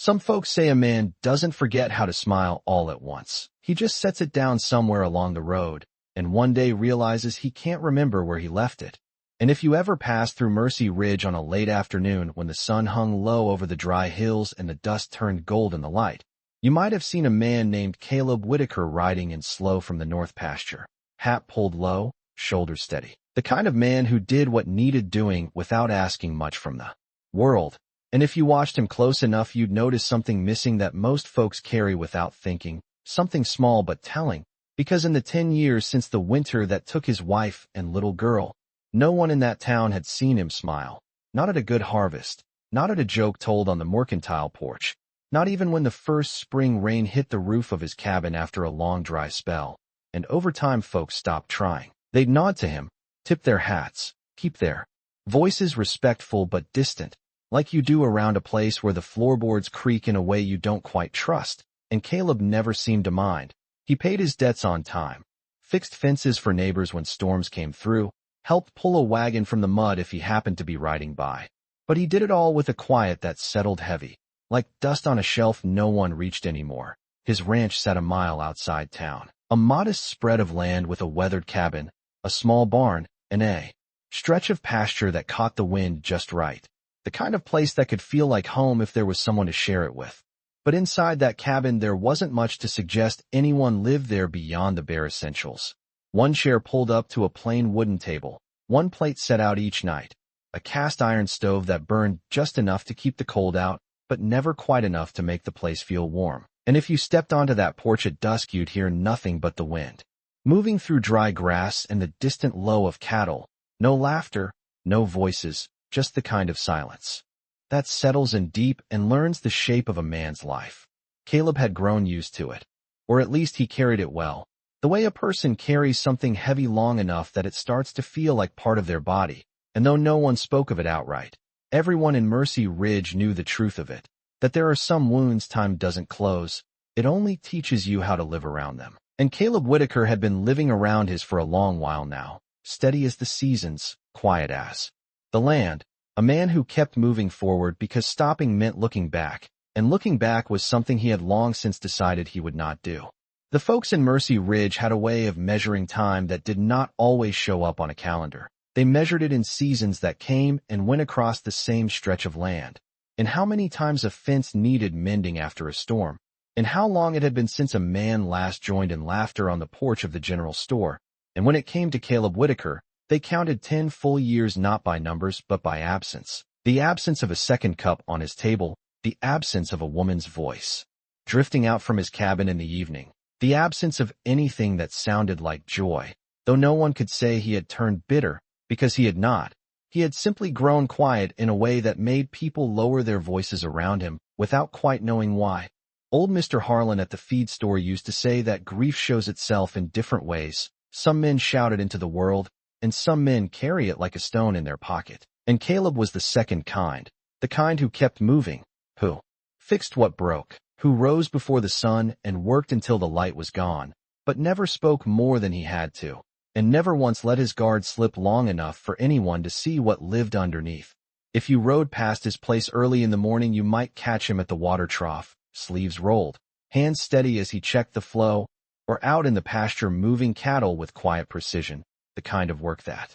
Some folks say a man doesn't forget how to smile all at once. He just sets it down somewhere along the road, and one day realizes he can't remember where he left it. And if you ever passed through Mercy Ridge on a late afternoon when the sun hung low over the dry hills and the dust turned gold in the light, you might have seen a man named Caleb Whitaker riding in slow from the north pasture, hat pulled low, shoulders steady. The kind of man who did what needed doing without asking much from the world. And if you watched him close enough, you'd notice something missing that most folks carry without thinking, something small but telling, because in the 10 years since the winter that took his wife and little girl, no one in that town had seen him smile, not at a good harvest, not at a joke told on the mercantile porch, not even when the first spring rain hit the roof of his cabin after a long dry spell. And over time folks stopped trying. They'd nod to him, tip their hats, keep their voices respectful but distant, like you do around a place where the floorboards creak in a way you don't quite trust. And Caleb never seemed to mind. He paid his debts on time, fixed fences for neighbors when storms came through, helped pull a wagon from the mud if he happened to be riding by. But he did it all with a quiet that settled heavy, like dust on a shelf no one reached anymore. His ranch sat a mile outside town, a modest spread of land with a weathered cabin, a small barn, and a stretch of pasture that caught the wind just right. The kind of place that could feel like home if there was someone to share it with. But inside that cabin there wasn't much to suggest anyone lived there beyond the bare essentials. One chair pulled up to a plain wooden table, one plate set out each night, a cast iron stove that burned just enough to keep the cold out, but never quite enough to make the place feel warm. And if you stepped onto that porch at dusk you'd hear nothing but the wind moving through dry grass and the distant low of cattle. No laughter, no voices, just the kind of silence that settles in deep and learns the shape of a man's life. Caleb had grown used to it, or at least he carried it well, the way a person carries something heavy long enough that it starts to feel like part of their body. And though no one spoke of it outright, everyone in Mercy Ridge knew the truth of it, that there are some wounds time doesn't close, it only teaches you how to live around them. And Caleb Whitaker had been living around his for a long while now, steady as the seasons, quiet as the land, a man who kept moving forward because stopping meant looking back, and looking back was something he had long since decided he would not do. The folks in Mercy Ridge had a way of measuring time that did not always show up on a calendar. They measured it in seasons that came and went across the same stretch of land, and how many times a fence needed mending after a storm, and how long it had been since a man last joined in laughter on the porch of the general store. And when it came to Caleb Whitaker, they counted 10 full years not by numbers but by absence. The absence of a second cup on his table, the absence of a woman's voice drifting out from his cabin in the evening, the absence of anything that sounded like joy. Though no one could say he had turned bitter, because he had not. He had simply grown quiet in a way that made people lower their voices around him without quite knowing why. Old Mr. Harlan at the feed store used to say that grief shows itself in different ways. Some men shout it into the world, and some men carry it like a stone in their pocket. And Caleb was the second kind, the kind who kept moving, who fixed what broke, who rose before the sun and worked until the light was gone, but never spoke more than he had to, and never once let his guard slip long enough for anyone to see what lived underneath. If you rode past his place early in the morning you might catch him at the water trough, sleeves rolled, hands steady as he checked the flow, or out in the pasture moving cattle with quiet precision, the kind of work that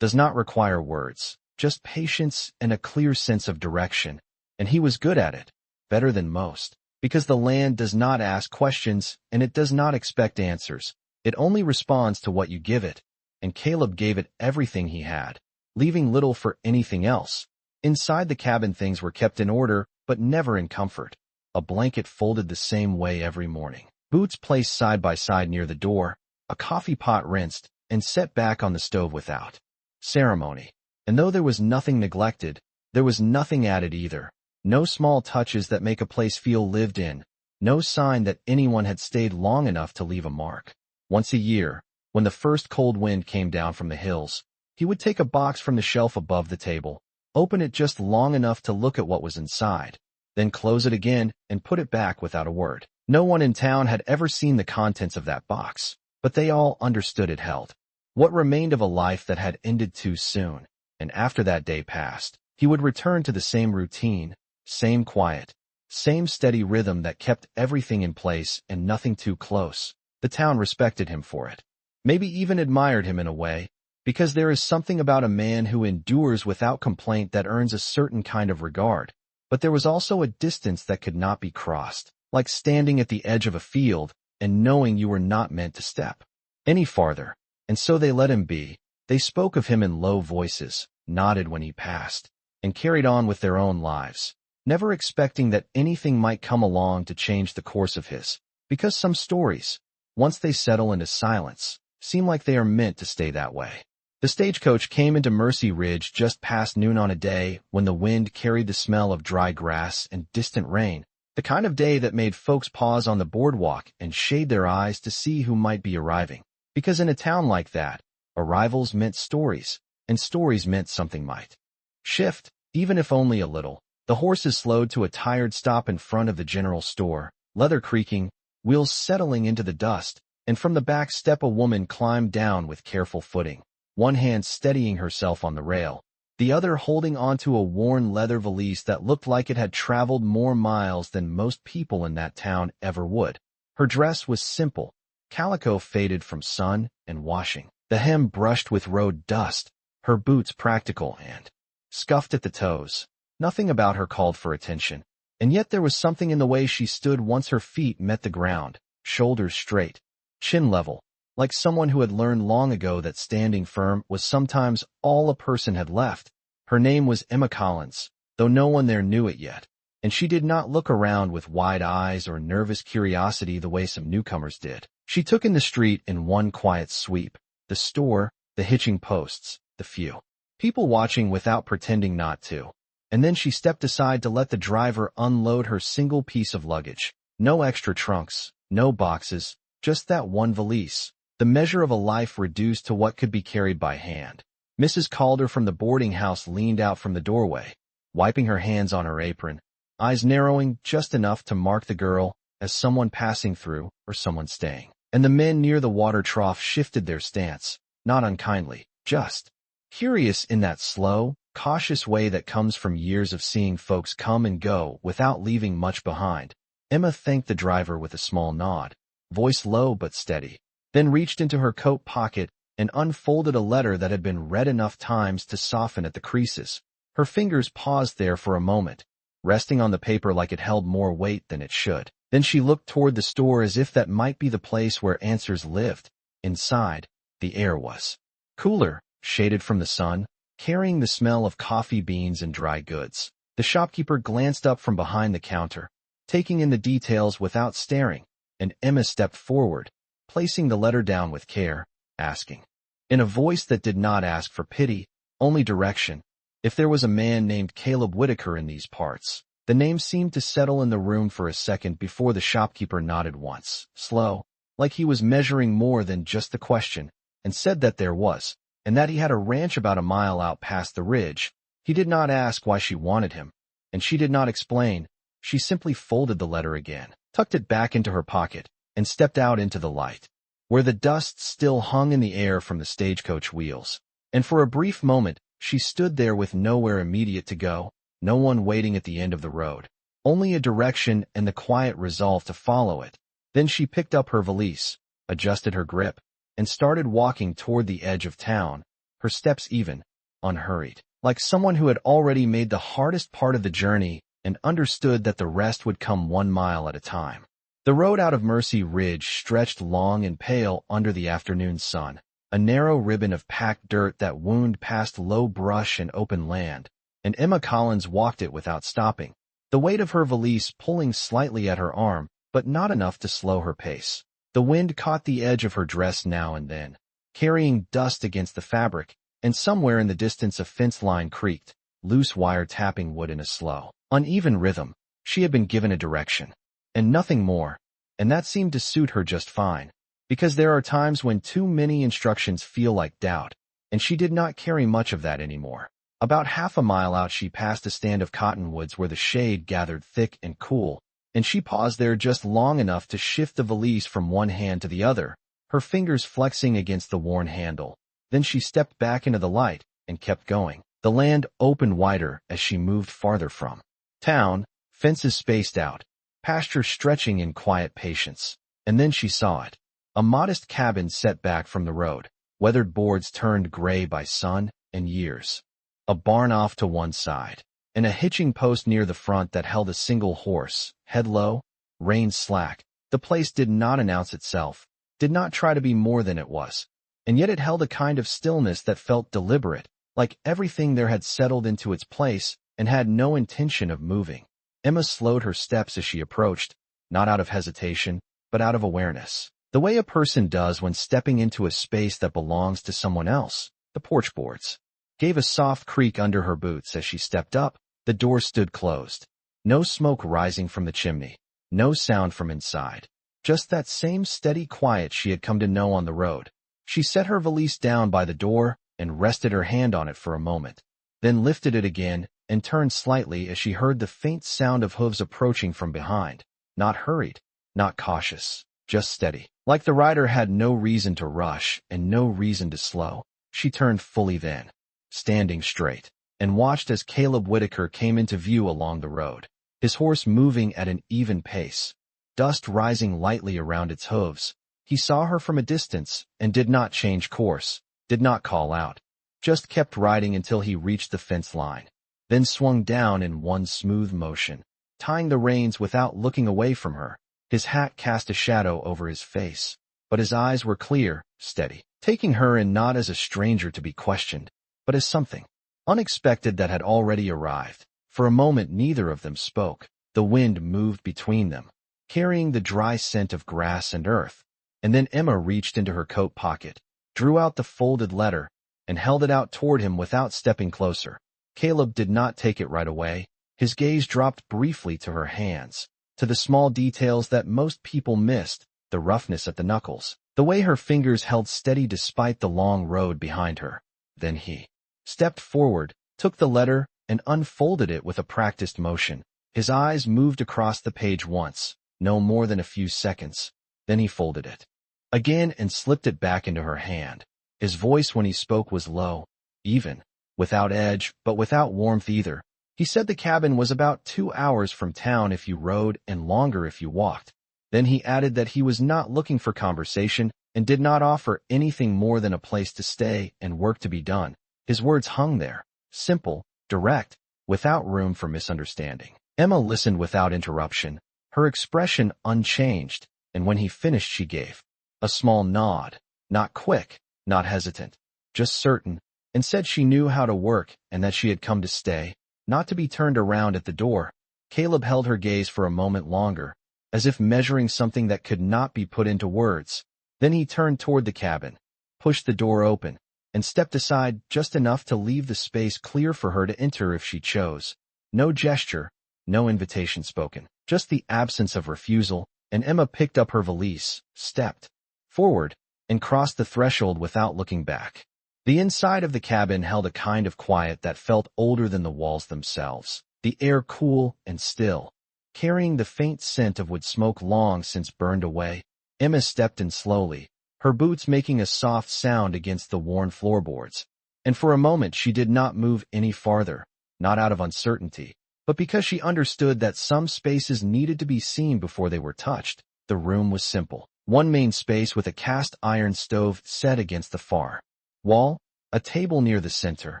does not require words, just patience and a clear sense of direction. And he was good at it, better than most, because the land does not ask questions and it does not expect answers. It only responds to what you give it, and Caleb gave it everything he had, leaving little for anything else. Inside the cabin things were kept in order, but never in comfort. A blanket folded the same way every morning, boots placed side by side near the door, a coffee pot rinsed and set back on the stove without ceremony. And though there was nothing neglected, there was nothing added either. No small touches that make a place feel lived in, no sign that anyone had stayed long enough to leave a mark. Once a year, when the first cold wind came down from the hills, he would take a box from the shelf above the table, open it just long enough to look at what was inside, then close it again and put it back without a word. No one in town had ever seen the contents of that box, but they all understood it held what remained of a life that had ended too soon. And after that day passed, he would return to the same routine, same quiet, Same steady rhythm that kept everything in place and nothing too close. The town respected him for it. Maybe even admired him in a way, because there is something about a man who endures without complaint that earns a certain kind of regard. But there was also a distance that could not be crossed, like standing at the edge of a field and knowing you were not meant to step any farther. And so they let him be. They spoke of him in low voices, nodded when he passed, and carried on with their own lives, never expecting that anything might come along to change the course of his. Because some stories, once they settle into silence, seem like they are meant to stay that way. The stagecoach came into Mercy Ridge just past noon on a day when the wind carried the smell of dry grass and distant rain, the kind of day that made folks pause on the boardwalk and shade their eyes to see who might be arriving. Because in a town like that, arrivals meant stories, and stories meant something might shift, even if only a little. The horses slowed to a tired stop in front of the general store, leather creaking, wheels settling into the dust, and from the back step a woman climbed down with careful footing, one hand steadying herself on the rail, the other holding onto a worn leather valise that looked like it had traveled more miles than most people in that town ever would. Her dress was simple, calico faded from sun and washing, the hem brushed with road dust, her boots practical and scuffed at the toes. Nothing about her called for attention, and yet there was something in the way she stood once her feet met the ground, shoulders straight, chin level, like someone who had learned long ago that standing firm was sometimes all a person had left. Her name was Emma Collins, though no one there knew it yet, and she did not look around with wide eyes or nervous curiosity the way some newcomers did. She took in the street in one quiet sweep, the store, the hitching posts, the few people watching without pretending not to. And then she stepped aside to let the driver unload her single piece of luggage. No extra trunks, no boxes, just that one valise, the measure of a life reduced to what could be carried by hand. Mrs. Calder from the boarding house leaned out from the doorway, wiping her hands on her apron, eyes narrowing just enough to mark the girl as someone passing through or someone staying. And the men near the water trough shifted their stance, not unkindly, just curious in that slow, cautious way that comes from years of seeing folks come and go without leaving much behind. Emma thanked the driver with a small nod, voice low but steady, then reached into her coat pocket and unfolded a letter that had been read enough times to soften at the creases. Her fingers paused there for a moment, resting on the paper like it held more weight than it should. Then she looked toward the store as if that might be the place where answers lived. Inside, the air was cooler, shaded from the sun, carrying the smell of coffee beans and dry goods. The shopkeeper glanced up from behind the counter, taking in the details without staring, and Emma stepped forward, placing the letter down with care, asking, in a voice that did not ask for pity, only direction, if there was a man named Caleb Whitaker in these parts. The name seemed to settle in the room for a second before the shopkeeper nodded once, slow, like he was measuring more than just the question, and said that there was, and that he had a ranch about a mile out past the ridge. He did not ask why she wanted him, and she did not explain. She simply folded the letter again, tucked it back into her pocket, and stepped out into the light, where the dust still hung in the air from the stagecoach wheels. And for a brief moment, she stood there with nowhere immediate to go, no one waiting at the end of the road, only a direction and the quiet resolve to follow it. Then she picked up her valise, adjusted her grip, and started walking toward the edge of town, her steps even, unhurried, like someone who had already made the hardest part of the journey and understood that the rest would come 1 mile at a time. The road out of Mercy Ridge stretched long and pale under the afternoon sun, a narrow ribbon of packed dirt that wound past low brush and open land, and Emma Collins walked it without stopping, the weight of her valise pulling slightly at her arm, but not enough to slow her pace. The wind caught the edge of her dress now and then, carrying dust against the fabric, and somewhere in the distance a fence line creaked, loose wire tapping wood in a slow, uneven rhythm. She had been given a direction, and nothing more, and that seemed to suit her just fine, because there are times when too many instructions feel like doubt, and she did not carry much of that anymore. About half a mile out she passed a stand of cottonwoods where the shade gathered thick and cool, and she paused there just long enough to shift the valise from one hand to the other, her fingers flexing against the worn handle. Then she stepped back into the light and kept going. The land opened wider as she moved farther from town, Fences spaced out, pasture stretching in quiet patience. And then she saw it. A modest cabin set back from the road, weathered boards turned gray by sun and years. A barn off to one side, and a hitching post near the front that held a single horse, head low, reins slack. The place did not announce itself, did not try to be more than it was, and yet it held a kind of stillness that felt deliberate, like everything there had settled into its place and had no intention of moving. Emma slowed her steps as she approached, not out of hesitation, but out of awareness. The way a person does when stepping into a space that belongs to someone else. The porch boards gave a soft creak under her boots as she stepped up. The door stood closed. No smoke rising from the chimney. No sound from inside. Just that same steady quiet she had come to know on the road. She set her valise down by the door and rested her hand on it for a moment, then lifted it again and turned slightly as she heard the faint sound of hooves approaching from behind. Not hurried, not cautious, just steady. Like the rider had no reason to rush and no reason to slow. She turned fully then, standing straight, and watched as Caleb Whitaker came into view along the road, his horse moving at an even pace, dust rising lightly around its hooves. He saw her from a distance and did not change course, did not call out, just kept riding until he reached the fence line, then swung down in one smooth motion, tying the reins without looking away from her. His hat cast a shadow over his face, but his eyes were clear, steady, taking her in not as a stranger to be questioned, but as something unexpected that had already arrived. For a moment neither of them spoke. The wind moved between them, carrying the dry scent of grass and earth. And then Emma reached into her coat pocket, drew out the folded letter, and held it out toward him without stepping closer. Caleb did not take it right away. His gaze dropped briefly to her hands, to the small details that most people missed, the roughness at the knuckles, the way her fingers held steady despite the long road behind her. Then he stepped forward, took the letter, and unfolded it with a practiced motion. His eyes moved across the page once, no more than a few seconds. Then he folded it again and slipped it back into her hand. His voice when he spoke was low, even, without edge, but without warmth either. He said the cabin was about 2 hours from town if you rode and longer if you walked. Then he added that he was not looking for conversation and did not offer anything more than a place to stay and work to be done. His words hung there, simple, direct, without room for misunderstanding. Emma listened without interruption, her expression unchanged, and when he finished she gave a small nod, not quick, not hesitant, just certain, and said she knew how to work and that she had come to stay, not to be turned around at the door. Caleb held her gaze for a moment longer, as if measuring something that could not be put into words. Then he turned toward the cabin, pushed the door open, and stepped aside just enough to leave the space clear for her to enter if she chose. No gesture, no invitation spoken, just the absence of refusal, and Emma picked up her valise, stepped forward, and crossed the threshold without looking back. The inside of the cabin held a kind of quiet that felt older than the walls themselves, the air cool and still, carrying the faint scent of wood smoke long since burned away. Emma stepped in slowly, her boots making a soft sound against the worn floorboards, and for a moment she did not move any farther, not out of uncertainty, but because she understood that some spaces needed to be seen before they were touched. The room was simple, one main space with a cast iron stove set against the far wall, a table near the center,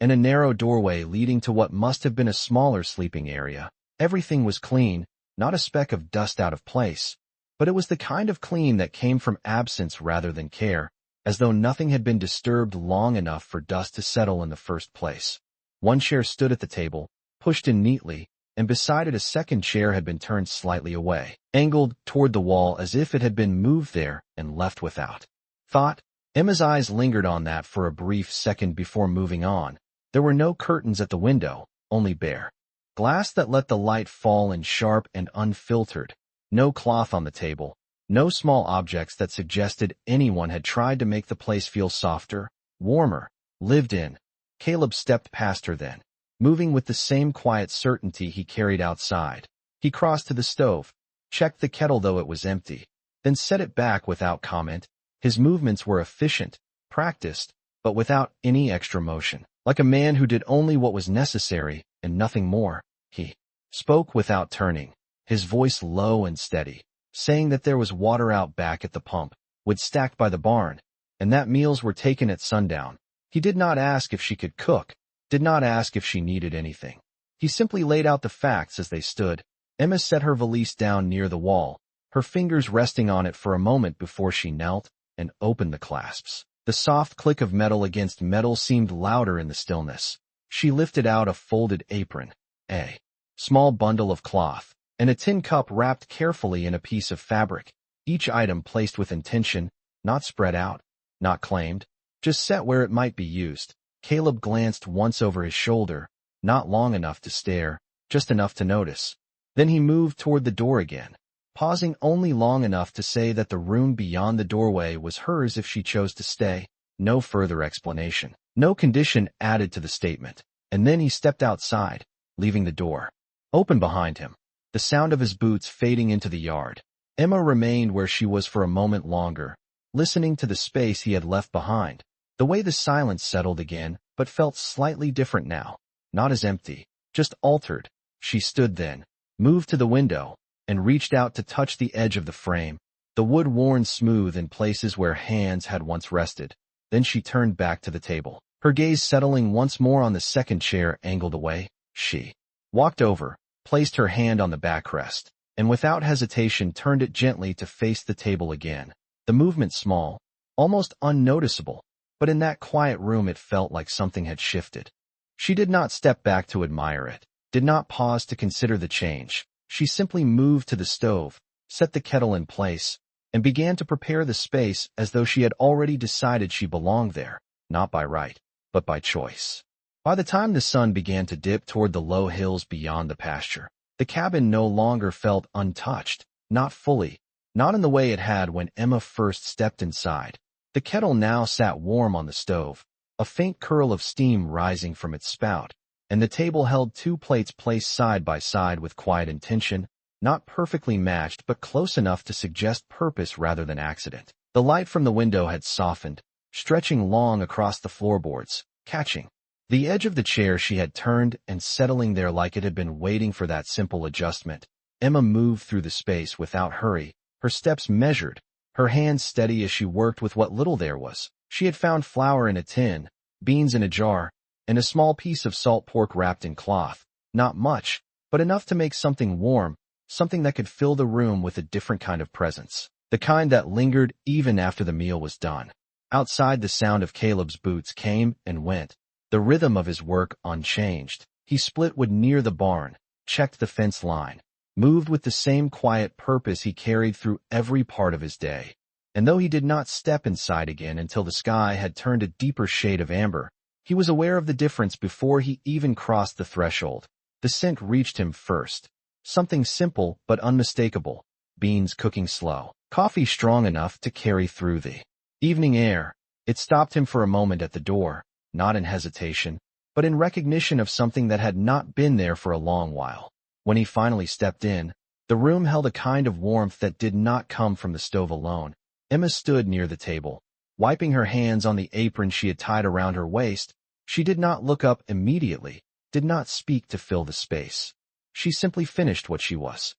and a narrow doorway leading to what must have been a smaller sleeping area. Everything was clean, not a speck of dust out of place, but it was the kind of clean that came from absence rather than care, as though nothing had been disturbed long enough for dust to settle in the first place. One chair stood at the table, pushed in neatly, and beside it a second chair had been turned slightly away, angled toward the wall as if it had been moved there and left without thought. Emma's eyes lingered on that for a brief second before moving on. There were no curtains at the window, only bare glass that let the light fall in sharp and unfiltered. No cloth on the table, no small objects that suggested anyone had tried to make the place feel softer, warmer, lived in. Caleb stepped past her then, moving with the same quiet certainty he carried outside. He crossed to the stove, checked the kettle though it was empty, then set it back without comment. His movements were efficient, practiced, but without any extra motion. Like a man who did only what was necessary and nothing more. He spoke without turning, his voice low and steady, saying that there was water out back at the pump, wood stacked by the barn, and that meals were taken at sundown. He did not ask if she could cook, did not ask if she needed anything. He simply laid out the facts as they stood. Emma set her valise down near the wall, her fingers resting on it for a moment before she knelt and opened the clasps. The soft click of metal against metal seemed louder in the stillness. She lifted out a folded apron, a small bundle of cloth, and a tin cup wrapped carefully in a piece of fabric, each item placed with intention, not spread out, not claimed, just set where it might be used. Caleb glanced once over his shoulder, not long enough to stare, just enough to notice. Then he moved toward the door again, pausing only long enough to say that the room beyond the doorway was hers if she chose to stay. No further explanation, no condition added to the statement. And then he stepped outside, leaving the door open behind him, the sound of his boots fading into the yard. Emma remained where she was for a moment longer, listening to the space he had left behind. The way the silence settled again, but felt slightly different now. Not as empty, just altered. She stood then, moved to the window, and reached out to touch the edge of the frame, the wood worn smooth in places where hands had once rested. Then she turned back to the table, her gaze settling once more on the second chair angled away. She walked over, placed her hand on the backrest, and without hesitation turned it gently to face the table again. The movement small, almost unnoticeable, but in that quiet room it felt like something had shifted. She did not step back to admire it, did not pause to consider the change. She simply moved to the stove, set the kettle in place, and began to prepare the space as though she had already decided she belonged there, not by right, but by choice. By the time the sun began to dip toward the low hills beyond the pasture, the cabin no longer felt untouched, not fully, not in the way it had when Emma first stepped inside. The kettle now sat warm on the stove, a faint curl of steam rising from its spout, and the table held two plates placed side by side with quiet intention, not perfectly matched but close enough to suggest purpose rather than accident. The light from the window had softened, stretching long across the floorboards, catching the edge of the chair she had turned and settling there like it had been waiting for that simple adjustment. Emma moved through the space without hurry, her steps measured, her hands steady as she worked with what little there was. She had found flour in a tin, beans in a jar, and a small piece of salt pork wrapped in cloth. Not much, but enough to make something warm, something that could fill the room with a different kind of presence, the kind that lingered even after the meal was done. Outside, the sound of Caleb's boots came and went, the rhythm of his work unchanged. He split wood near the barn, checked the fence line, moved with the same quiet purpose he carried through every part of his day. And though he did not step inside again until the sky had turned a deeper shade of amber, he was aware of the difference before he even crossed the threshold. The scent reached him first. Something simple but unmistakable. Beans cooking slow. Coffee strong enough to carry through the evening air. It stopped him for a moment at the door, not in hesitation, but in recognition of something that had not been there for a long while. When he finally stepped in, the room held a kind of warmth that did not come from the stove alone. Emma stood near the table, wiping her hands on the apron she had tied around her waist. She did not look up immediately, did not speak to fill the space. She simply finished what she was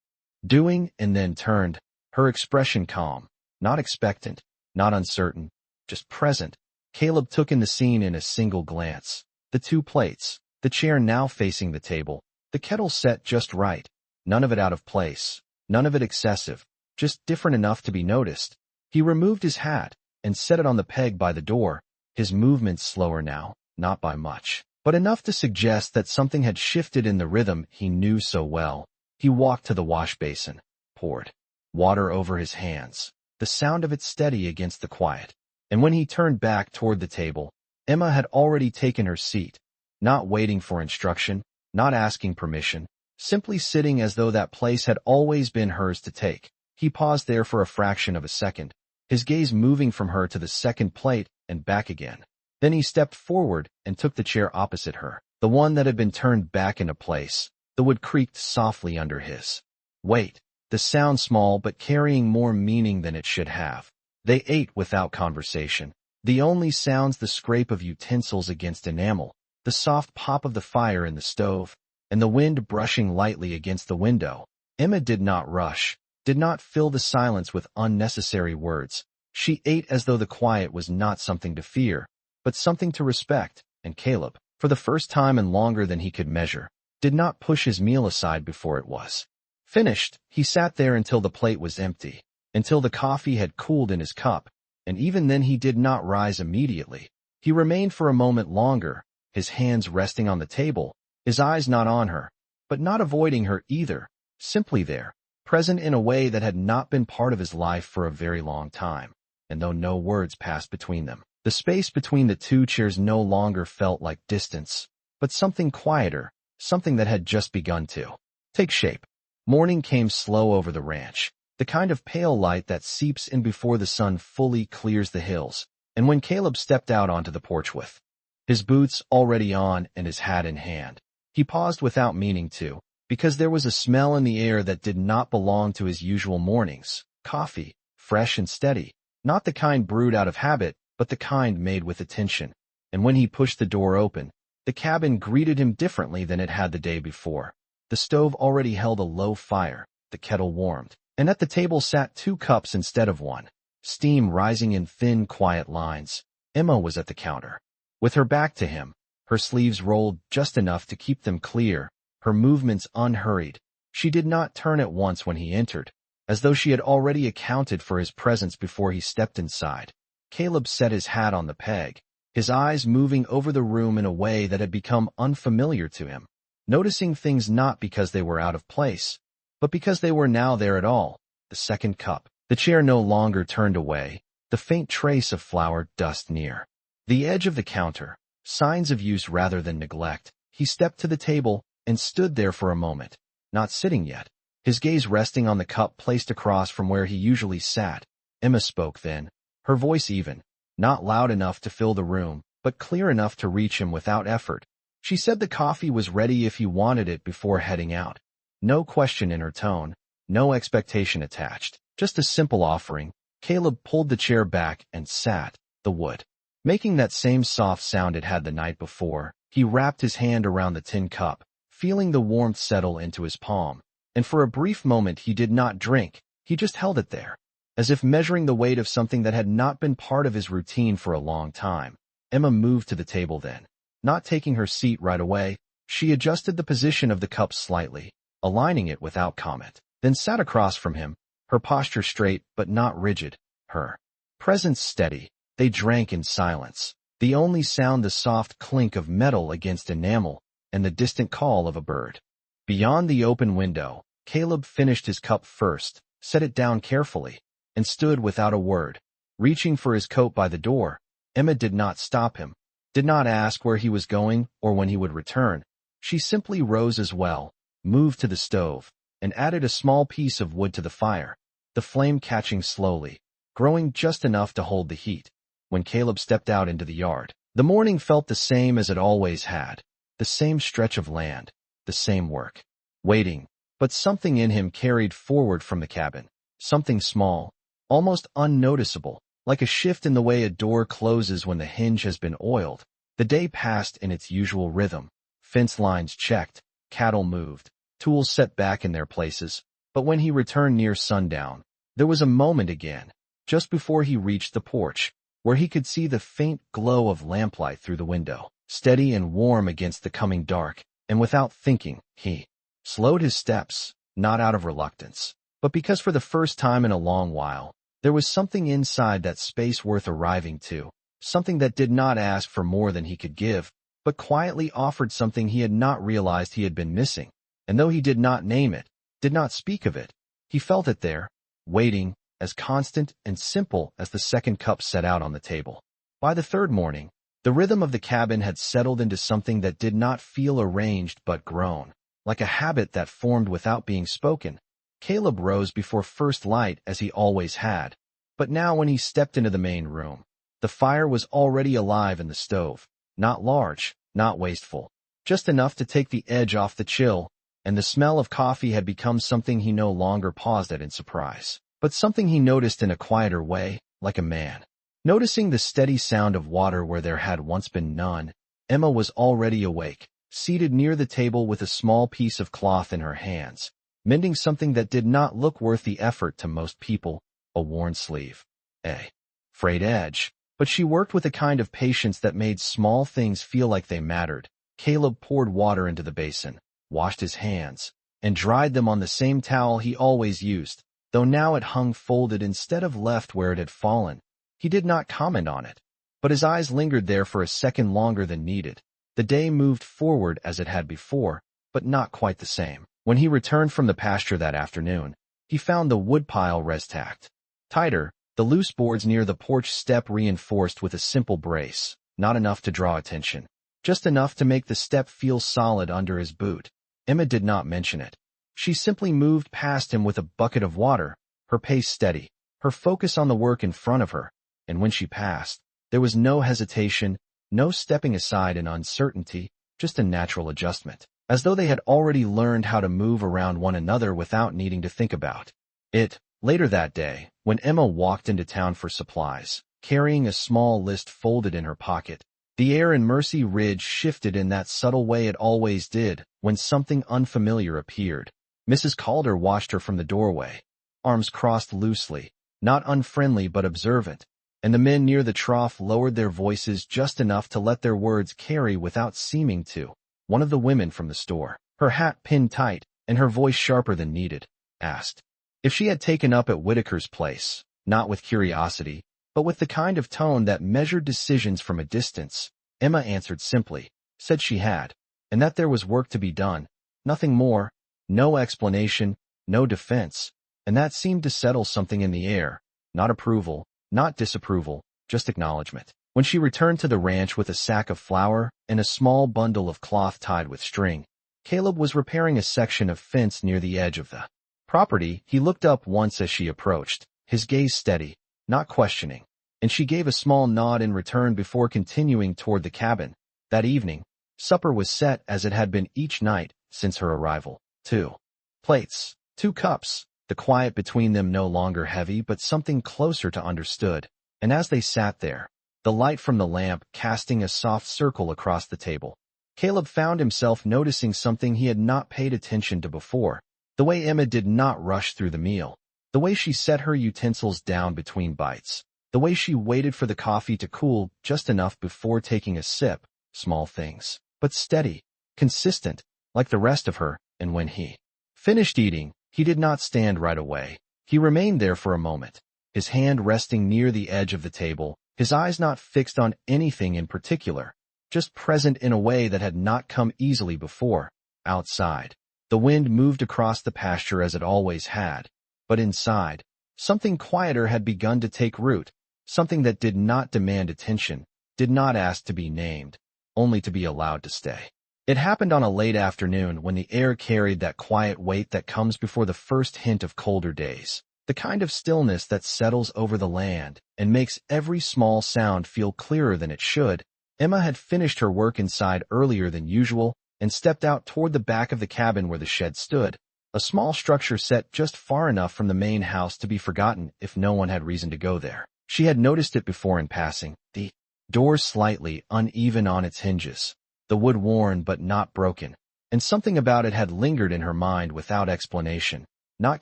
doing and then turned, her expression calm, not expectant, not uncertain, just present. Caleb took in the scene in a single glance. The two plates, the chair now facing the table, the kettle set just right, none of it out of place, none of it excessive, just different enough to be noticed. He removed his hat and set it on the peg by the door, his movements slower now, not by much, but enough to suggest that something had shifted in the rhythm he knew so well. He walked to the wash basin, poured water over his hands, the sound of it steady against the quiet. And when he turned back toward the table, Emma had already taken her seat, not waiting for instruction, not asking permission, simply sitting as though that place had always been hers to take. He paused there for a fraction of a second, his gaze moving from her to the second plate and back again. Then he stepped forward and took the chair opposite her, the one that had been turned back into place. The wood creaked softly under his weight, the sound small but carrying more meaning than it should have. They ate without conversation, the only sounds the scrape of utensils against enamel, the soft pop of the fire in the stove, and the wind brushing lightly against the window. Emma did not rush, did not fill the silence with unnecessary words. She ate as though the quiet was not something to fear, but something to respect, and Caleb, for the first time and longer than he could measure, did not push his meal aside before it was finished. He sat there until the plate was empty, until the coffee had cooled in his cup, and even then he did not rise immediately. He remained for a moment longer, his hands resting on the table, his eyes not on her, but not avoiding her either, simply there, present in a way that had not been part of his life for a very long time. And though no words passed between them, the space between the two chairs no longer felt like distance, but something quieter, something that had just begun to take shape. Morning came slow over the ranch, the kind of pale light that seeps in before the sun fully clears the hills, and when Caleb stepped out onto the porch with his boots already on and his hat in hand, he paused without meaning to, because there was a smell in the air that did not belong to his usual mornings. Coffee, fresh and steady, not the kind brewed out of habit, but the kind made with attention. And when he pushed the door open, the cabin greeted him differently than it had the day before. The stove already held a low fire, the kettle warmed, and at the table sat 2 cups instead of 1, steam rising in thin, quiet lines. Emma was at the counter, with her back to him, her sleeves rolled just enough to keep them clear, her movements unhurried. She did not turn at once when he entered, as though she had already accounted for his presence before he stepped inside. Caleb set his hat on the peg, his eyes moving over the room in a way that had become unfamiliar to him, noticing things not because they were out of place, but because they were now there at all. The second cup, the chair no longer turned away, the faint trace of flour dust near the edge of the counter, signs of use rather than neglect. He stepped to the table and stood there for a moment, not sitting yet, his gaze resting on the cup placed across from where he usually sat. Emma spoke then, her voice even, not loud enough to fill the room, but clear enough to reach him without effort. She said the coffee was ready if he wanted it before heading out. No question in her tone, no expectation attached, just a simple offering. Caleb pulled the chair back and sat, the wood making that same soft sound it had the night before. He wrapped his hand around the tin cup, feeling the warmth settle into his palm, and for a brief moment he did not drink, he just held it there, as if measuring the weight of something that had not been part of his routine for a long time. Emma moved to the table then. Not taking her seat right away, she adjusted the position of the cup slightly, aligning it without comment, then sat across from him, her posture straight but not rigid, her presence steady. They drank in silence, the only sound the soft clink of metal against enamel and the distant call of a bird. Beyond the open window, Caleb finished his cup first, set it down carefully, and stood without a word, reaching for his coat by the door. Emma did not stop him, did not ask where he was going or when he would return. She simply rose as well, moved to the stove, and added a small piece of wood to the fire, the flame catching slowly, growing just enough to hold the heat. When Caleb stepped out into the yard, the morning felt the same as it always had, the same stretch of land, the same work, waiting, but something in him carried forward from the cabin, something small, almost unnoticeable, like a shift in the way a door closes when the hinge has been oiled. The day passed in its usual rhythm, fence lines checked, cattle moved, tools set back in their places, but when he returned near sundown, there was a moment again, just before he reached the porch, where he could see the faint glow of lamplight through the window, steady and warm against the coming dark, and without thinking, he slowed his steps, not out of reluctance, but because for the first time in a long while, there was something inside that space worth arriving to, something that did not ask for more than he could give, but quietly offered something he had not realized he had been missing, and though he did not name it, did not speak of it, he felt it there, waiting, as constant and simple as the second cup set out on the table. By the third morning, the rhythm of the cabin had settled into something that did not feel arranged but grown, like a habit that formed without being spoken. Caleb rose before first light as he always had, but now when he stepped into the main room, the fire was already alive in the stove, not large, not wasteful, just enough to take the edge off the chill, and the smell of coffee had become something he no longer paused at in surprise, but something he noticed in a quieter way, like a man. Noticing the steady sound of water where there had once been none, Emma was already awake, seated near the table with a small piece of cloth in her hands, mending something that did not look worth the effort to most people, a worn sleeve. A frayed edge. But she worked with a kind of patience that made small things feel like they mattered. Caleb poured water into the basin, washed his hands, and dried them on the same towel he always used, though now it hung folded instead of left where it had fallen. He did not comment on it, but his eyes lingered there for a second longer than needed. The day moved forward as it had before, but not quite the same. When he returned from the pasture that afternoon, he found the woodpile res-tacked tighter, the loose boards near the porch step reinforced with a simple brace, not enough to draw attention, just enough to make the step feel solid under his boot. Emma did not mention it. She simply moved past him with a bucket of water, her pace steady, her focus on the work in front of her, and when she passed, there was no hesitation, no stepping aside in uncertainty, just a natural adjustment, as though they had already learned how to move around one another without needing to think about it. Later that day, when Emma walked into town for supplies, carrying a small list folded in her pocket, the air in Mercy Ridge shifted in that subtle way it always did when something unfamiliar appeared. Mrs. Calder watched her from the doorway, arms crossed loosely, not unfriendly but observant, and the men near the trough lowered their voices just enough to let their words carry without seeming to. One of the women from the store, her hat pinned tight and her voice sharper than needed, asked if she had taken up at Whitaker's place, not with curiosity, but with the kind of tone that measured decisions from a distance. Emma answered simply, said she had, and that there was work to be done, nothing more, no explanation, no defense, and that seemed to settle something in the air, not approval, not disapproval, just acknowledgement. When she returned to the ranch with a sack of flour and a small bundle of cloth tied with string, Caleb was repairing a section of fence near the edge of the property. He looked up once as she approached, his gaze steady, not questioning, and she gave a small nod in return before continuing toward the cabin. That evening, supper was set as it had been each night since her arrival. 2 plates, 2 cups, the quiet between them no longer heavy but something closer to understood, and as they sat there, the light from the lamp casting a soft circle across the table, Caleb found himself noticing something he had not paid attention to before. The way Emma did not rush through the meal, the way she set her utensils down between bites, the way she waited for the coffee to cool just enough before taking a sip, small things, but steady, consistent, like the rest of her. And when he finished eating, he did not stand right away. He remained there for a moment, his hand resting near the edge of the table, his eyes not fixed on anything in particular, just present in a way that had not come easily before. Outside, the wind moved across the pasture as it always had, but inside, something quieter had begun to take root, something that did not demand attention, did not ask to be named, only to be allowed to stay. It happened on a late afternoon when the air carried that quiet weight that comes before the first hint of colder days, the kind of stillness that settles over the land and makes every small sound feel clearer than it should. Emma had finished her work inside earlier than usual and stepped out toward the back of the cabin where the shed stood, a small structure set just far enough from the main house to be forgotten if no one had reason to go there. She had noticed it before in passing, the door slightly uneven on its hinges, the wood worn but not broken, and something about it had lingered in her mind without explanation, not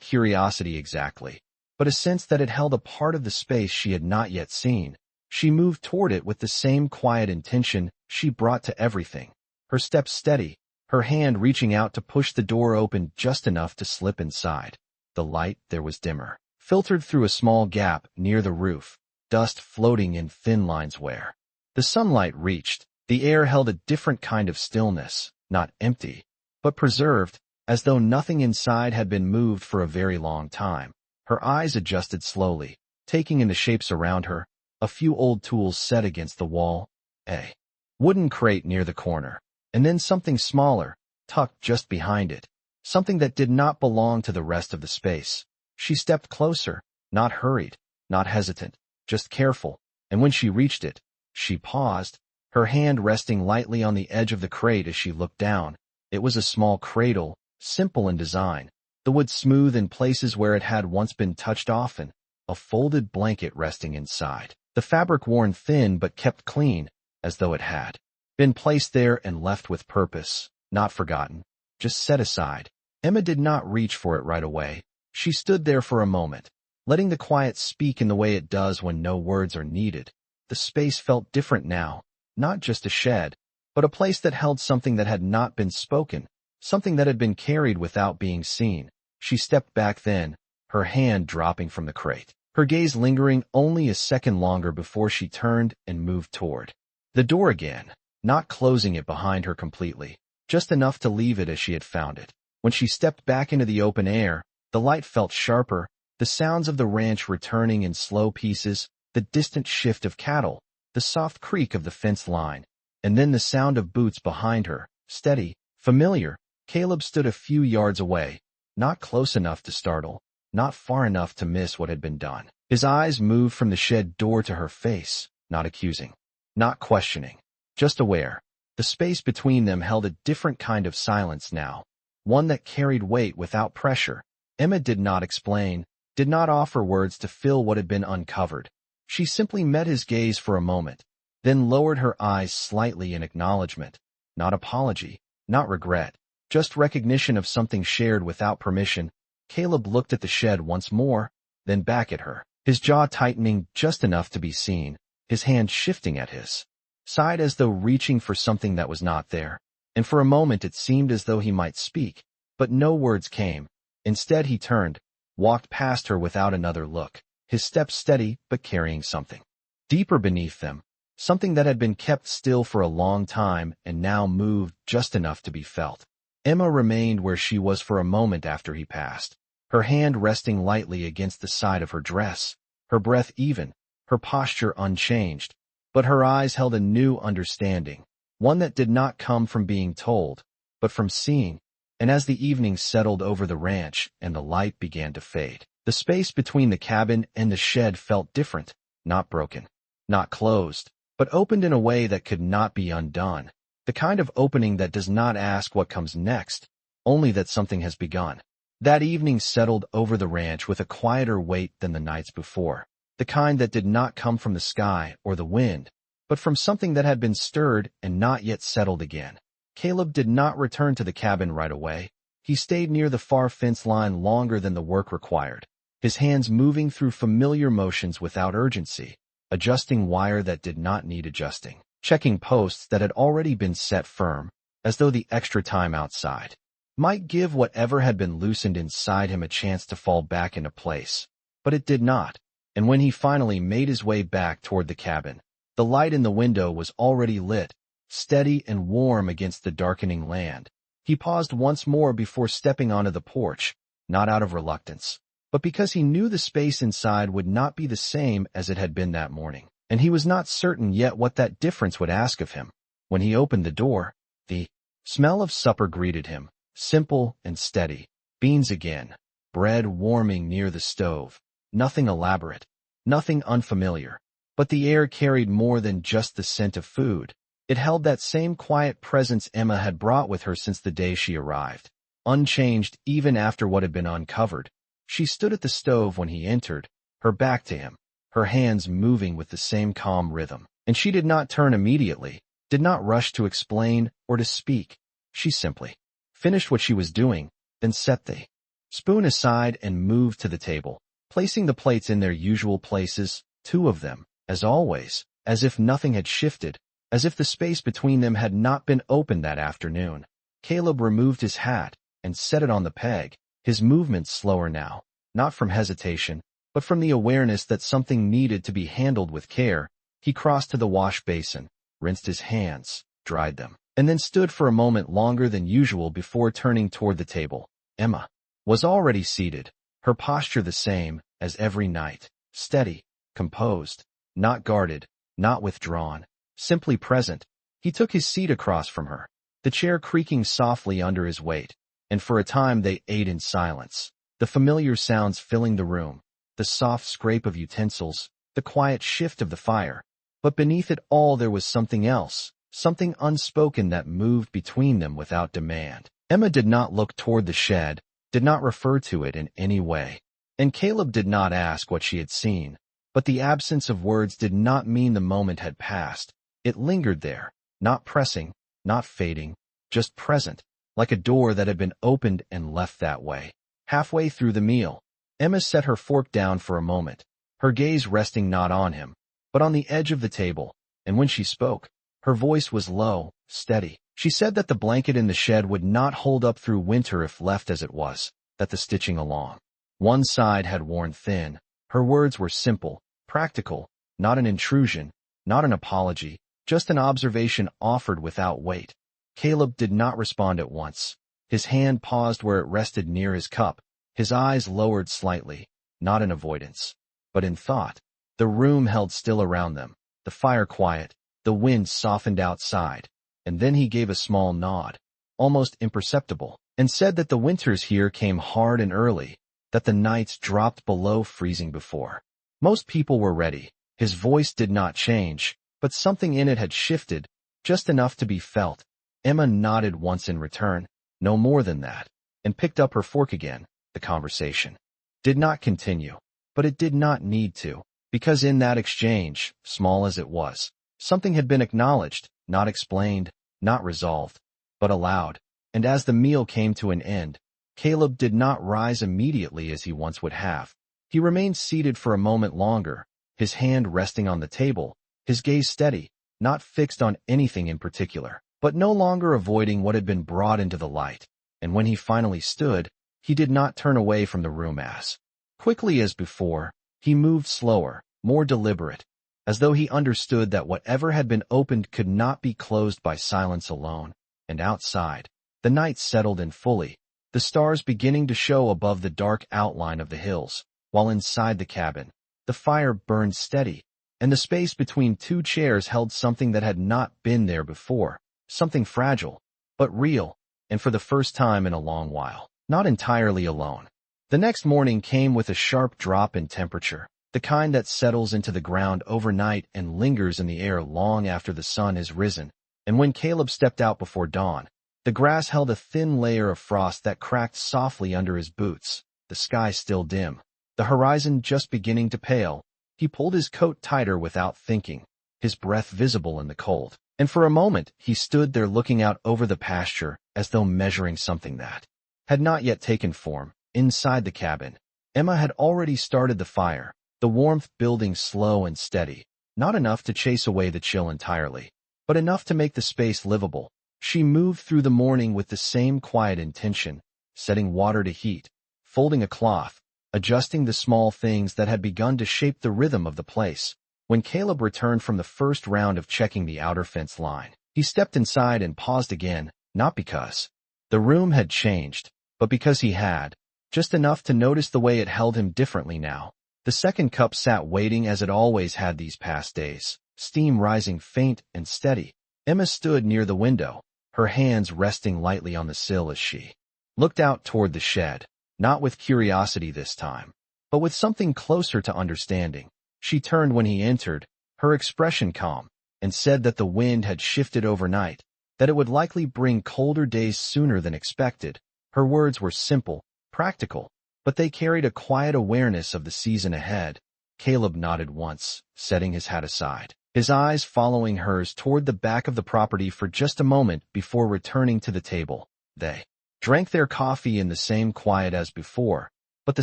curiosity exactly, but a sense that it held a part of the space she had not yet seen. She moved toward it with the same quiet intention she brought to everything, her steps steady, her hand reaching out to push the door open just enough to slip inside. The light there was dimmer, filtered through a small gap near the roof, dust floating in thin lines where the sunlight reached. The air held a different kind of stillness, not empty, but preserved, as though nothing inside had been moved for a very long time. Her eyes adjusted slowly, taking in the shapes around her, a few old tools set against the wall, a wooden crate near the corner, and then something smaller, tucked just behind it, something that did not belong to the rest of the space. She stepped closer, not hurried, not hesitant, just careful, and when she reached it, she paused, her hand resting lightly on the edge of the crate as she looked down. It was a small cradle, simple in design, the wood smooth in places where it had once been touched often, a folded blanket resting inside, the fabric worn thin but kept clean, as though it had Been placed there and left with purpose, not forgotten, just set aside. Emma did not reach for it right away. She stood there for a moment, letting the quiet speak in the way it does when no words are needed. The space felt different now, not just a shed, but a place that held something that had not been spoken, something that had been carried without being seen. She stepped back then, her hand dropping from the crate, her gaze lingering only a second longer before she turned and moved toward the door again, not closing it behind her completely, just enough to leave it as she had found it. When she stepped back into the open air, the light felt sharper, the sounds of the ranch returning in slow pieces, the distant shift of cattle, the soft creak of the fence line, and then the sound of boots behind her, steady, familiar. Caleb stood a few yards away, not close enough to startle, not far enough to miss what had been done. His eyes moved from the shed door to her face, not accusing, not questioning, just aware. The space between them held a different kind of silence now, one that carried weight without pressure. Emma did not explain, did not offer words to fill what had been uncovered. She simply met his gaze for a moment, then lowered her eyes slightly in acknowledgement. Not apology, not regret, just recognition of something shared without permission. Caleb looked at the shed once more, then back at her, his jaw tightening just enough to be seen, his hand shifting at his side as though reaching for something that was not there. And for a moment it seemed as though he might speak, but no words came. Instead he turned, walked past her without another look, his steps steady but carrying something deeper beneath them, something that had been kept still for a long time and now moved just enough to be felt. Emma remained where she was for a moment after he passed, her hand resting lightly against the side of her dress, her breath even, her posture unchanged, but her eyes held a new understanding, one that did not come from being told, but from seeing. And as the evening settled over the ranch and the light began to fade, the space between the cabin and the shed felt different, not broken, not closed, but opened in a way that could not be undone. The kind of opening that does not ask what comes next, only that something has begun. That evening settled over the ranch with a quieter weight than the nights before, the kind that did not come from the sky or the wind, but from something that had been stirred and not yet settled again. Caleb did not return to the cabin right away. He stayed near the far fence line longer than the work required, his hands moving through familiar motions without urgency, adjusting wire that did not need adjusting, checking posts that had already been set firm, as though the extra time outside might give whatever had been loosened inside him a chance to fall back into place. But it did not, and when he finally made his way back toward the cabin, the light in the window was already lit, steady and warm against the darkening land. He paused once more before stepping onto the porch, not out of reluctance, but because he knew the space inside would not be the same as it had been that morning, and he was not certain yet what that difference would ask of him. When he opened the door, the smell of supper greeted him, simple and steady. Beans again, bread warming near the stove, nothing elaborate, nothing unfamiliar, but the air carried more than just the scent of food. It held that same quiet presence Emma had brought with her since the day she arrived, unchanged even after what had been uncovered. She stood at the stove when he entered, her back to him, her hands moving with the same calm rhythm, and she did not turn immediately, did not rush to explain or to speak. She simply finished what she was doing, then set the spoon aside and moved to the table, placing the plates in their usual places, two of them, as always, as if nothing had shifted, as if the space between them had not been opened that afternoon. Caleb removed his hat and set it on the peg, his movements slower now, not from hesitation, but from the awareness that something needed to be handled with care. He crossed to the wash basin, rinsed his hands, dried them, and then stood for a moment longer than usual before turning toward the table. Emma was already seated, her posture the same as every night, steady, composed, not guarded, not withdrawn, simply present. He took his seat across from her, the chair creaking softly under his weight, and for a time they ate in silence, the familiar sounds filling the room, the soft scrape of utensils, the quiet shift of the fire. But beneath it all there was something else, something unspoken that moved between them without demand. Emma did not look toward the shed, did not refer to it in any way, and Caleb did not ask what she had seen. But the absence of words did not mean the moment had passed. It lingered there, Not pressing, not fading, just present, like a door that had been opened and left that way. Halfway through the meal, Emma set her fork down for a moment, her gaze resting not on him, but on the edge of the table, and when she spoke, her voice was low, steady. She said that the blanket in the shed would not hold up through winter if left as it was, that the stitching along one side had worn thin. Her words were simple, practical, not an intrusion, not an apology, just an observation offered without weight. Caleb did not respond at once. His hand paused where it rested near his cup, his eyes lowered slightly, not in avoidance, but in thought. The room held still around them, the fire quiet, the wind softened outside, and then he gave a small nod, almost imperceptible, and said that the winters here came hard and early, that the nights dropped below freezing before. Most people were ready. His voice did not change, but something in it had shifted, just enough to be felt. Emma nodded once in return, no more than that, and picked up her fork again. The conversation did not continue, but it did not need to, because in that exchange, small as it was, something had been acknowledged, not explained, not resolved, but allowed. And as the meal came to an end, Caleb did not rise immediately as he once would have. He remained seated for a moment longer, his hand resting on the table, his gaze steady, not fixed on anything in particular, but no longer avoiding what had been brought into the light. And when he finally stood, he did not turn away from the room as quickly as before. He moved slower, more deliberate, as though he understood that whatever had been opened could not be closed by silence alone. And outside, the night settled in fully, the stars beginning to show above the dark outline of the hills, while inside the cabin, the fire burned steady, and the space between two chairs held something that had not been there before, something fragile, but real, and for the first time in a long while, not entirely alone. The next morning came with a sharp drop in temperature, the kind that settles into the ground overnight and lingers in the air long after the sun has risen, and when Caleb stepped out before dawn, the grass held a thin layer of frost that cracked softly under his boots, the sky still dim, the horizon just beginning to pale. He pulled his coat tighter without thinking, his breath visible in the cold, and for a moment he stood there looking out over the pasture as though measuring something that had not yet taken form. Inside the cabin, Emma had already started the fire, the warmth building slow and steady, not enough to chase away the chill entirely, but enough to make the space livable. She moved through the morning with the same quiet intention, setting water to heat, folding a cloth, adjusting the small things that had begun to shape the rhythm of the place. When Caleb returned from the first round of checking the outer fence line, he stepped inside and paused again, not because the room had changed, but because he had, just enough to notice the way it held him differently now. The second cup sat waiting as it always had these past days, steam rising faint and steady. Emma stood near the window, her hands resting lightly on the sill as she looked out toward the shed, not with curiosity this time, but with something closer to understanding. She turned when he entered, her expression calm, and said that the wind had shifted overnight, that it would likely bring colder days sooner than expected. Her words were simple, practical, but they carried a quiet awareness of the season ahead. Caleb nodded once, setting his hat aside, his eyes following hers toward the back of the property for just a moment before returning to the table. They drank their coffee in the same quiet as before, but the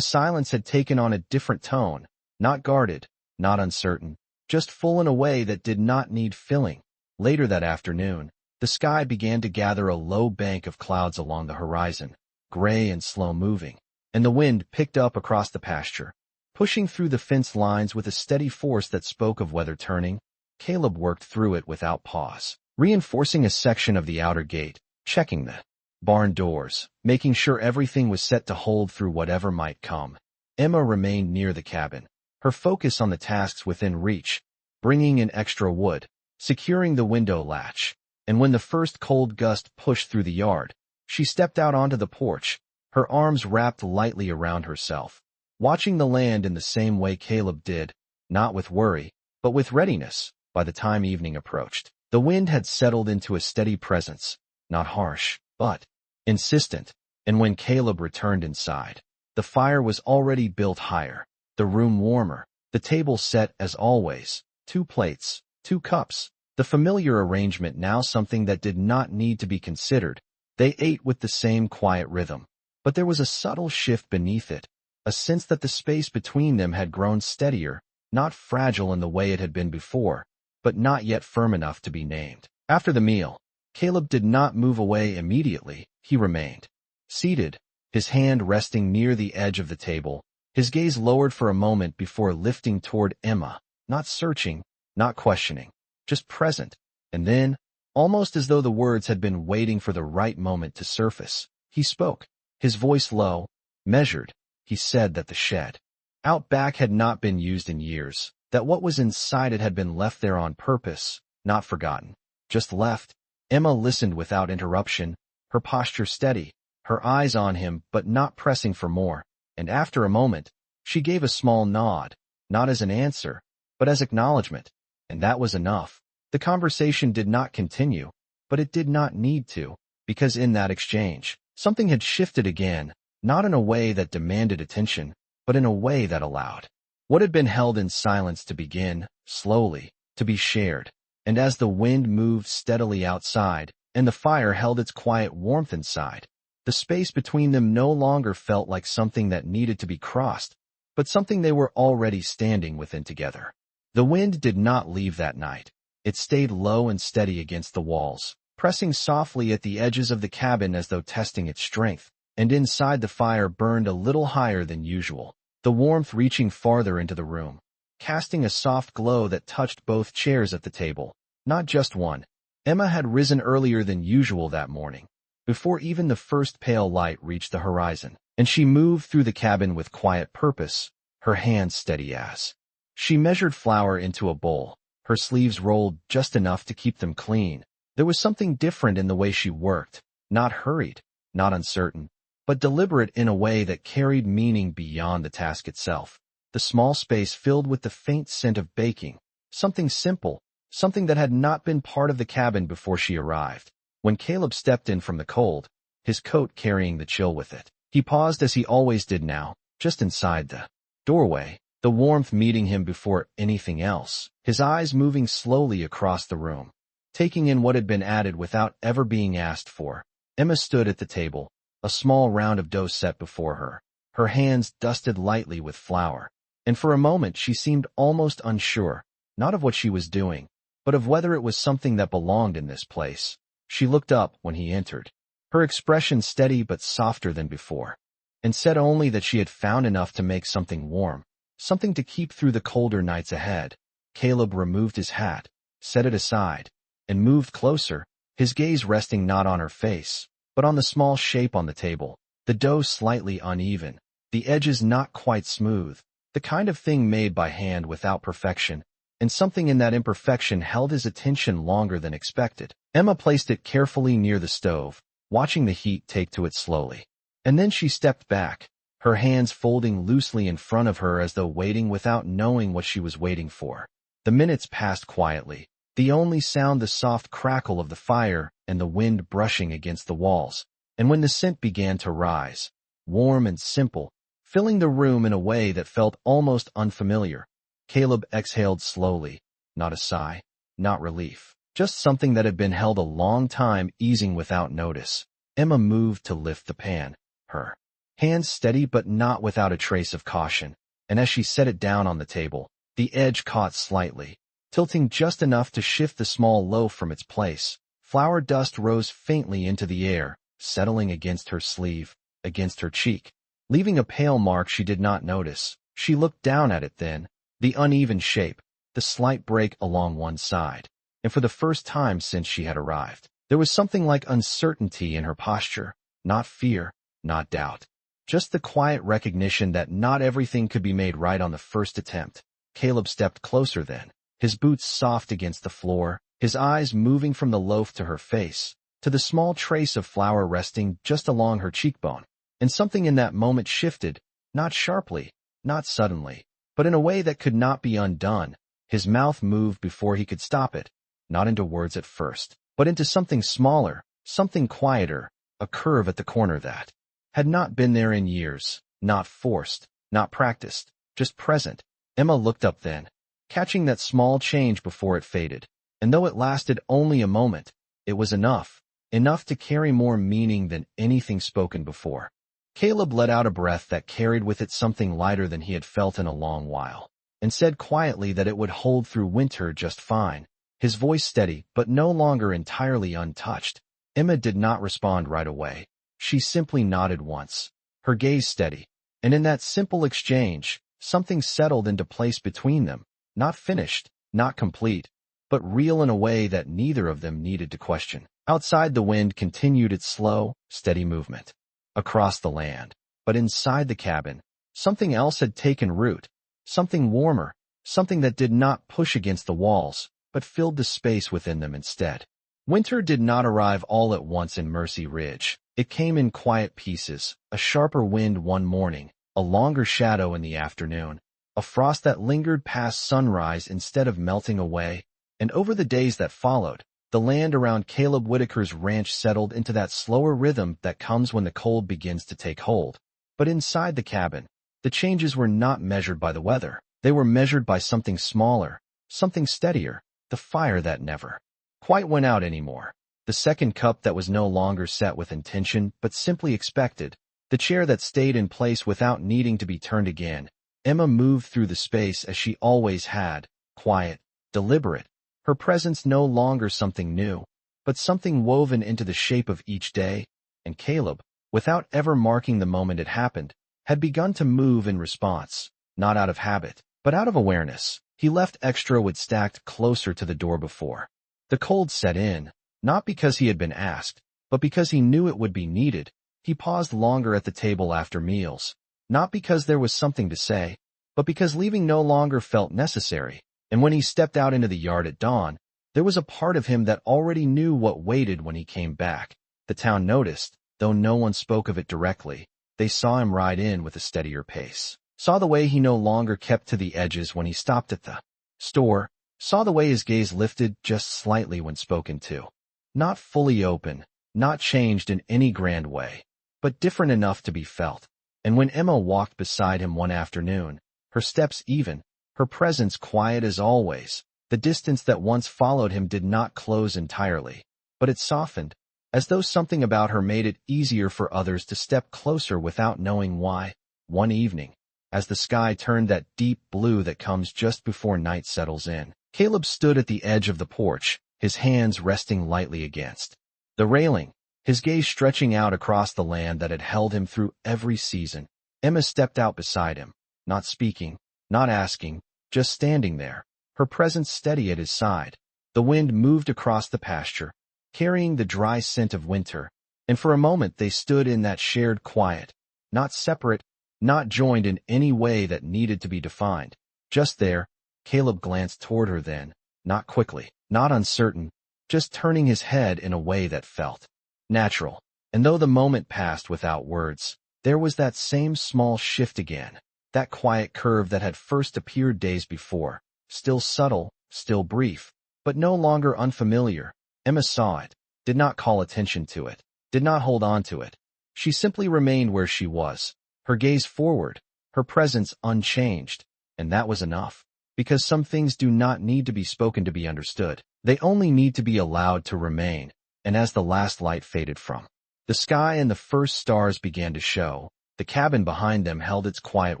silence had taken on a different tone, not guarded, not uncertain, just full in a way that did not need filling. Later that afternoon, the sky began to gather a low bank of clouds along the horizon, gray and slow-moving, and the wind picked up across the pasture, pushing through the fence lines with a steady force that spoke of weather turning. Caleb worked through it without pause, reinforcing a section of the outer gate, checking the barn doors, making sure everything was set to hold through whatever might come. Emma remained near the cabin, her focus on the tasks within reach, bringing in extra wood, securing the window latch, and when the first cold gust pushed through the yard, she stepped out onto the porch, her arms wrapped lightly around herself, watching the land in the same way Caleb did, not with worry, but with readiness. By the time evening approached, the wind had settled into a steady presence, not harsh, but insistent, and when Caleb returned inside, the fire was already built higher, the room warmer, the table set as always, 2 plates, 2 cups, The familiar arrangement now something that did not need to be considered. They ate with the same quiet rhythm. But there was a subtle shift beneath it, a sense that the space between them had grown steadier, not fragile in the way it had been before, but not yet firm enough to be named. After the meal, Caleb did not move away immediately. He remained seated, his hand resting near the edge of the table, his gaze lowered for a moment before lifting toward Emma, not searching, not questioning, just present. And then, almost as though the words had been waiting for the right moment to surface, he spoke, his voice low, measured. He said that the shed out back had not been used in years, that what was inside it had been left there on purpose, not forgotten, just left. Emma listened without interruption, her posture steady, her eyes on him but not pressing for more, and after a moment, she gave a small nod, not as an answer, but as acknowledgement, and that was enough. The conversation did not continue, but it did not need to, because in that exchange, something had shifted again, not in a way that demanded attention, but in a way that allowed what had been held in silence to begin, slowly, to be shared. And as the wind moved steadily outside, and the fire held its quiet warmth inside, the space between them no longer felt like something that needed to be crossed, but something they were already standing within together. The wind did not leave that night. It stayed low and steady against the walls, pressing softly at the edges of the cabin as though testing its strength, and inside the fire burned a little higher than usual, the warmth reaching farther into the room, casting a soft glow that touched both chairs at the table, not just one. Emma had risen earlier than usual that morning, before even the first pale light reached the horizon, and she moved through the cabin with quiet purpose, her hands steady as she measured flour into a bowl, her sleeves rolled just enough to keep them clean. There was something different in the way she worked, not hurried, not uncertain, but deliberate in a way that carried meaning beyond the task itself. The small space filled with the faint scent of baking, something simple, something that had not been part of the cabin before she arrived. When Caleb stepped in from the cold, his coat carrying the chill with it, he paused as he always did now, just inside the doorway, the warmth meeting him before anything else, his eyes moving slowly across the room, taking in what had been added without ever being asked for. Emma stood at the table, a small round of dough set before her, her hands dusted lightly with flour, and for a moment she seemed almost unsure, not of what she was doing, but of whether it was something that belonged in this place. She looked up when he entered, her expression steady but softer than before, and said only that she had found enough to make something warm, something to keep through the colder nights ahead. Caleb removed his hat, set it aside, and moved closer, his gaze resting not on her face, but on the small shape on the table, the dough slightly uneven, the edges not quite smooth, the kind of thing made by hand without perfection, and something in that imperfection held his attention longer than expected. Emma placed it carefully near the stove, watching the heat take to it slowly. And then she stepped back, her hands folding loosely in front of her as though waiting without knowing what she was waiting for. The minutes passed quietly, the only sound the soft crackle of the fire and the wind brushing against the walls. And when the scent began to rise, warm and simple, filling the room in a way that felt almost unfamiliar, Caleb exhaled slowly, not a sigh, not relief, just something that had been held a long time easing without notice. Emma moved to lift the pan, her hands steady but not without a trace of caution, and as she set it down on the table, the edge caught slightly, tilting just enough to shift the small loaf from its place. Flour dust rose faintly into the air, settling against her sleeve, against her cheek, leaving a pale mark she did not notice. She looked down at it then, the uneven shape, the slight break along one side, and for the first time since she had arrived, there was something like uncertainty in her posture, not fear, not doubt, just the quiet recognition that not everything could be made right on the first attempt. Caleb stepped closer then, his boots soft against the floor, his eyes moving from the loaf to her face, to the small trace of flour resting just along her cheekbone. And something in that moment shifted, not sharply, not suddenly, but in a way that could not be undone. His mouth moved before he could stop it, not into words at first, but into something smaller, something quieter, a curve at the corner that had not been there in years, not forced, not practiced, just present. Emma looked up then, catching that small change before it faded, And though it lasted only a moment, it was enough to carry more meaning than anything spoken before. Caleb let out a breath that carried with it something lighter than he had felt in a long while, and said quietly that it would hold through winter just fine, his voice steady but no longer entirely untouched. Emma did not respond right away. She simply nodded once, her gaze steady, and in that simple exchange, something settled into place between them, not finished, not complete, but real in a way that neither of them needed to question. Outside, the wind continued its slow, steady movement across the land. But inside the cabin, something else had taken root, something warmer, something that did not push against the walls, but filled the space within them instead. Winter did not arrive all at once in Mercy Ridge. It came in quiet pieces, a sharper wind one morning, a longer shadow in the afternoon, a frost that lingered past sunrise instead of melting away, and over the days that followed, the land around Caleb Whitaker's ranch settled into that slower rhythm that comes when the cold begins to take hold. But inside the cabin, the changes were not measured by the weather. They were measured by something smaller, something steadier, the fire that never quite went out anymore. The second cup that was no longer set with intention but simply expected, the chair that stayed in place without needing to be turned again. Emma moved through the space as she always had, quiet, deliberate, her presence no longer something new, but something woven into the shape of each day, and Caleb, without ever marking the moment it happened, had begun to move in response, not out of habit, but out of awareness. He left extra wood stacked closer to the door before. The cold set in, not because he had been asked, but because he knew it would be needed. He paused longer at the table after meals, not because there was something to say, but because leaving no longer felt necessary. And when he stepped out into the yard at dawn, there was a part of him that already knew what waited when he came back. The town noticed, though no one spoke of it directly. They saw him ride in with a steadier pace, saw the way he no longer kept to the edges when he stopped at the store, saw the way his gaze lifted just slightly when spoken to. Not fully open, not changed in any grand way, but different enough to be felt. And when Emma walked beside him one afternoon, her steps even, her presence quiet as always, the distance that once followed him did not close entirely, but it softened, as though something about her made it easier for others to step closer without knowing why. One evening, as the sky turned that deep blue that comes just before night settles in, Caleb stood at the edge of the porch, his hands resting lightly against the railing, his gaze stretching out across the land that had held him through every season. Emma stepped out beside him, not speaking, not asking, just standing there, her presence steady at his side. The wind moved across the pasture, carrying the dry scent of winter, and for a moment they stood in that shared quiet, not separate, not joined in any way that needed to be defined. Just there. Caleb glanced toward her then, not quickly, not uncertain, just turning his head in a way that felt natural. And though the moment passed without words, there was that same small shift again, that quiet curve that had first appeared days before, still subtle, still brief, but no longer unfamiliar. Emma saw it, did not call attention to it, did not hold on to it. She simply remained where she was, her gaze forward, her presence unchanged, and that was enough. Because some things do not need to be spoken to be understood. They only need to be allowed to remain. And as the last light faded from the sky and the first stars began to show, the cabin behind them held its quiet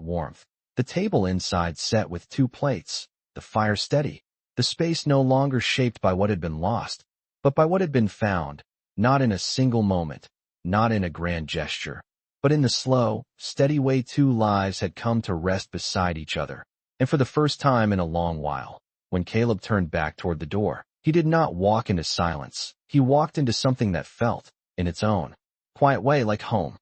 warmth. The table inside set with 2 plates, the fire steady, the space no longer shaped by what had been lost, but by what had been found, not in a single moment, not in a grand gesture, but in the slow, steady way 2 lives had come to rest beside each other. And for the first time in a long while, when Caleb turned back toward the door, he did not walk into silence. He walked into something that felt, in its own quiet way, like home.